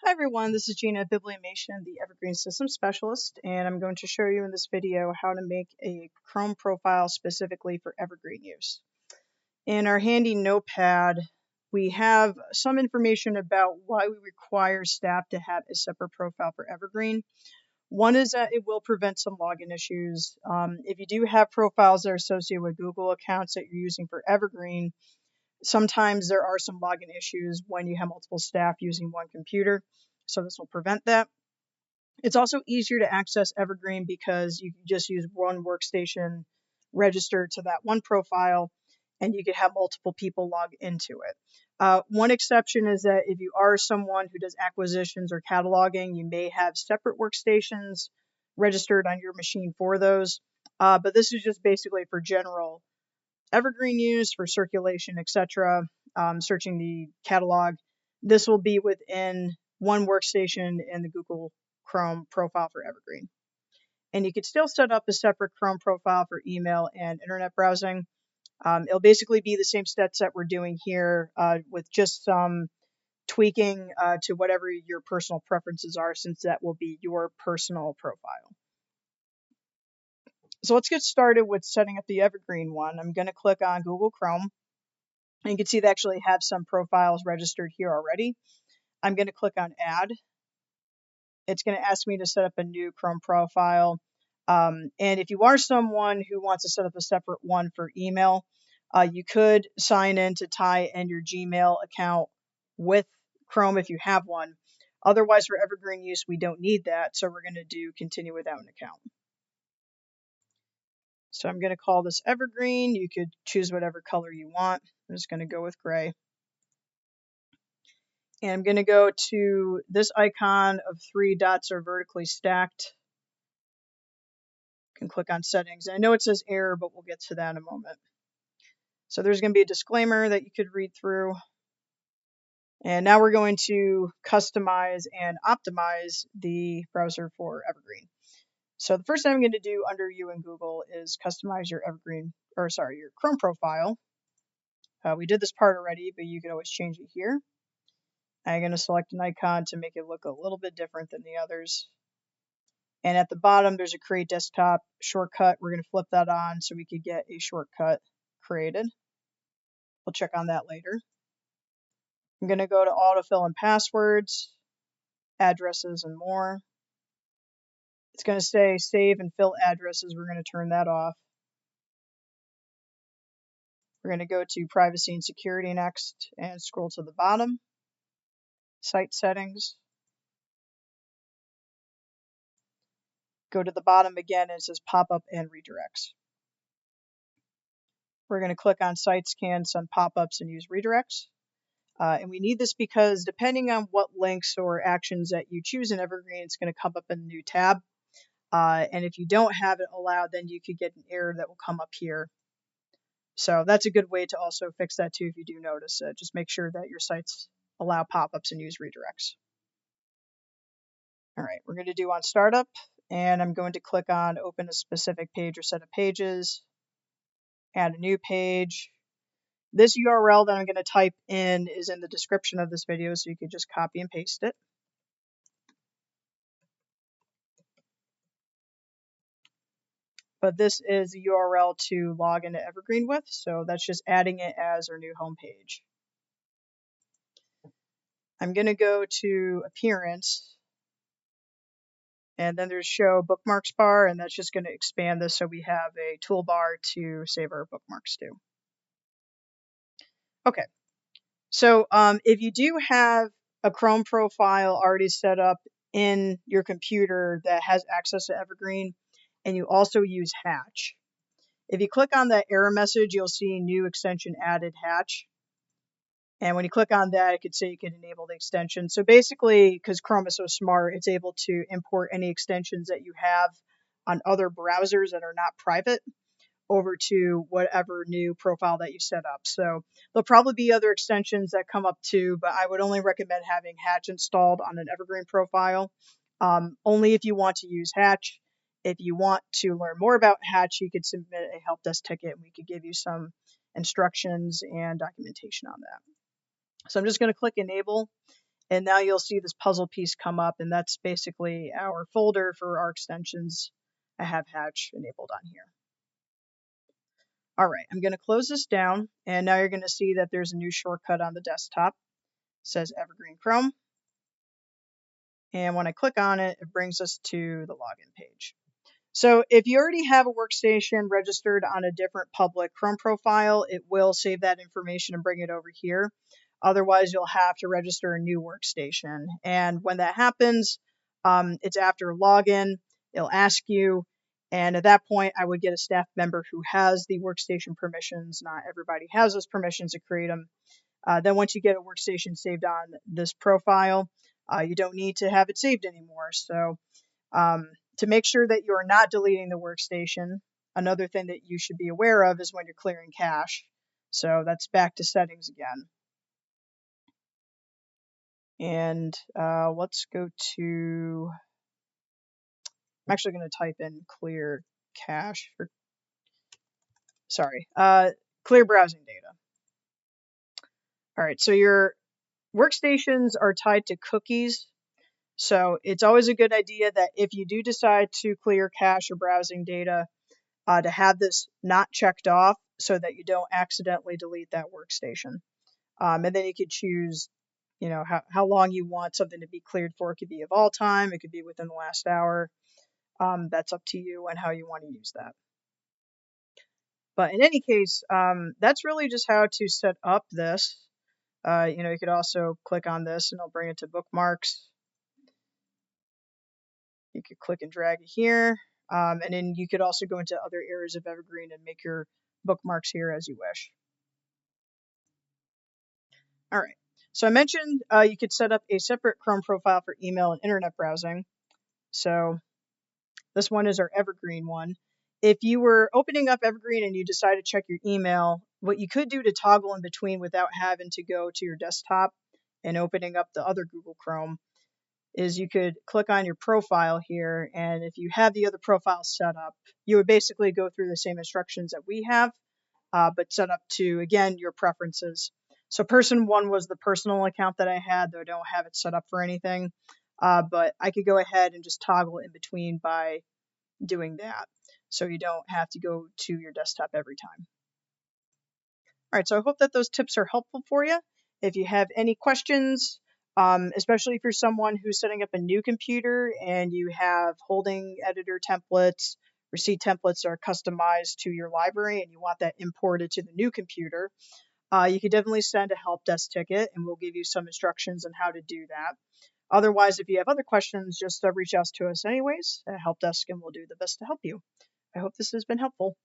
Hi everyone, this is Gina Bibliomation, the Evergreen System Specialist, and I'm going to show you in this video how to make a Chrome profile specifically for Evergreen use. In our handy notepad, we have some information about why we require staff to have a separate profile for Evergreen. One is that it will prevent some login issues. If you do have profiles that are associated with Google accounts that you're using for Evergreen, sometimes there are some login issues when you have multiple staff using one computer, so this will prevent that. It's also easier to access Evergreen because you can just use one workstation registered to that one profile, and you could have multiple people log into it. One exception is that if you are someone who does acquisitions or cataloging, you may have separate workstations registered on your machine for those. But this is just basically for general Evergreen use, for circulation, etc., searching the catalog. This will be within one workstation in the Google Chrome profile for Evergreen. And you could still set up a separate Chrome profile for email and internet browsing. It'll basically be the same steps that we're doing here with just some tweaking to whatever your personal preferences are, since that will be your personal profile. So let's get started with setting up the Evergreen one. I'm going to click on Google Chrome. And you can see they actually have some profiles registered here already. I'm going to click on Add. It's going to ask me to set up a new Chrome profile. And if you are someone who wants to set up a separate one for email, you could sign in to tie in your Gmail account with Chrome if you have one. Otherwise, for Evergreen use, we don't need that, so we're going to do continue without an account. So I'm going to call this Evergreen. You could choose whatever color you want. I'm just going to go with gray. And I'm going to go to this icon of 3 dots are vertically stacked. You can click on settings. And I know it says error, but we'll get to that in a moment. So there's going to be a disclaimer that you could read through. And now we're going to customize and optimize the browser for Evergreen. So the first thing I'm going to do under you in Google is customize your your Chrome profile. We did this part already, but you can always change it here. I'm going to select an icon to make it look a little bit different than the others. And at the bottom, there's a create desktop shortcut. We're going to flip that on so we could get a shortcut created. We'll check on that later. I'm going to go to autofill and passwords, addresses, and more. It's going to say save and fill addresses. We're going to turn that off. We're going to go to privacy and security next and scroll to the bottom. Site settings. Go to the bottom again, and it says pop-up and redirects. We're going to click on sites can send pop-ups and use redirects. And we need this because depending on what links or actions that you choose in Evergreen, it's going to come up in a new tab. And if you don't have it allowed, then you could get an error that will come up here. So that's a good way to also fix that too if you do notice it. Just make sure that your sites allow pop-ups and use redirects. All right, we're going to do on startup, and I'm going to click on open a specific page or set of pages, add a new page. This URL that I'm going to type in is in the description of this video, so you can just copy and paste it. But this is the URL to log into Evergreen with, so that's just adding it as our new home page. I'm going to go to Appearance, and then there's Show Bookmarks bar, and that's just going to expand this so we have a toolbar to save our bookmarks to. Okay, so if you do have a Chrome profile already set up in your computer that has access to Evergreen, and you also use Hatch, if you click on that error message, you'll see new extension added Hatch. And when you click on that, it could say you can enable the extension. So basically, because Chrome is so smart, it's able to import any extensions that you have on other browsers that are not private over to whatever new profile that you set up. So there'll probably be other extensions that come up too, but I would only recommend having Hatch installed on an Evergreen profile, only if you want to use Hatch. If you want to learn more about Hatch, you could submit a help desk ticket and we could give you some instructions and documentation on that. So I'm just going to click enable. And now you'll see this puzzle piece come up, and that's basically our folder for our extensions. I have Hatch enabled on here. All right, I'm going to close this down, and now you're going to see that there's a new shortcut on the desktop. It says Evergreen Chrome. And when I click on it, it brings us to the login page. So if you already have a workstation registered on a different public Chrome profile, it will save that information and bring it over here. Otherwise, you'll have to register a new workstation. And when that happens, it's after login. It'll ask you. And at that point, I would get a staff member who has the workstation permissions. Not everybody has those permissions to create them. Then once you get a workstation saved on this profile, you don't need to have it saved anymore. So to make sure that you're not deleting the workstation, another thing that you should be aware of is when you're clearing cache. So that's back to settings again. And let's go to, I'm actually going to type in clear cache, clear browsing data. All right, so your workstations are tied to cookies. So it's always a good idea that if you do decide to clear cache or browsing data, to have this not checked off so that you don't accidentally delete that workstation. And then you could choose, how long you want something to be cleared for. It could be of all time. It could be within the last hour. That's up to you and how you want to use that. But in any case, that's really just how to set up this. You could also click on this and it'll bring it to bookmarks. You could click and drag it here. And then you could also go into other areas of Evergreen and make your bookmarks here as you wish. All right, so I mentioned you could set up a separate Chrome profile for email and internet browsing. So this one is our Evergreen one. If you were opening up Evergreen and you decide to check your email, what you could do to toggle in between without having to go to your desktop and opening up the other Google Chrome is you could click on your profile here, and if you have the other profile set up, you would basically go through the same instructions that we have, but set up to, again, your preferences. So person one was the personal account that I had, though I don't have it set up for anything, but I could go ahead and just toggle in between by doing that, so you don't have to go to your desktop every time. All right, so I hope that those tips are helpful for you. If you have any questions, especially if you're someone who's setting up a new computer and you have holding editor templates, receipt templates that are customized to your library and you want that imported to the new computer, you could definitely send a help desk ticket and we'll give you some instructions on how to do that. Otherwise, if you have other questions, just reach out to us anyways at help desk and we'll do the best to help you. I hope this has been helpful.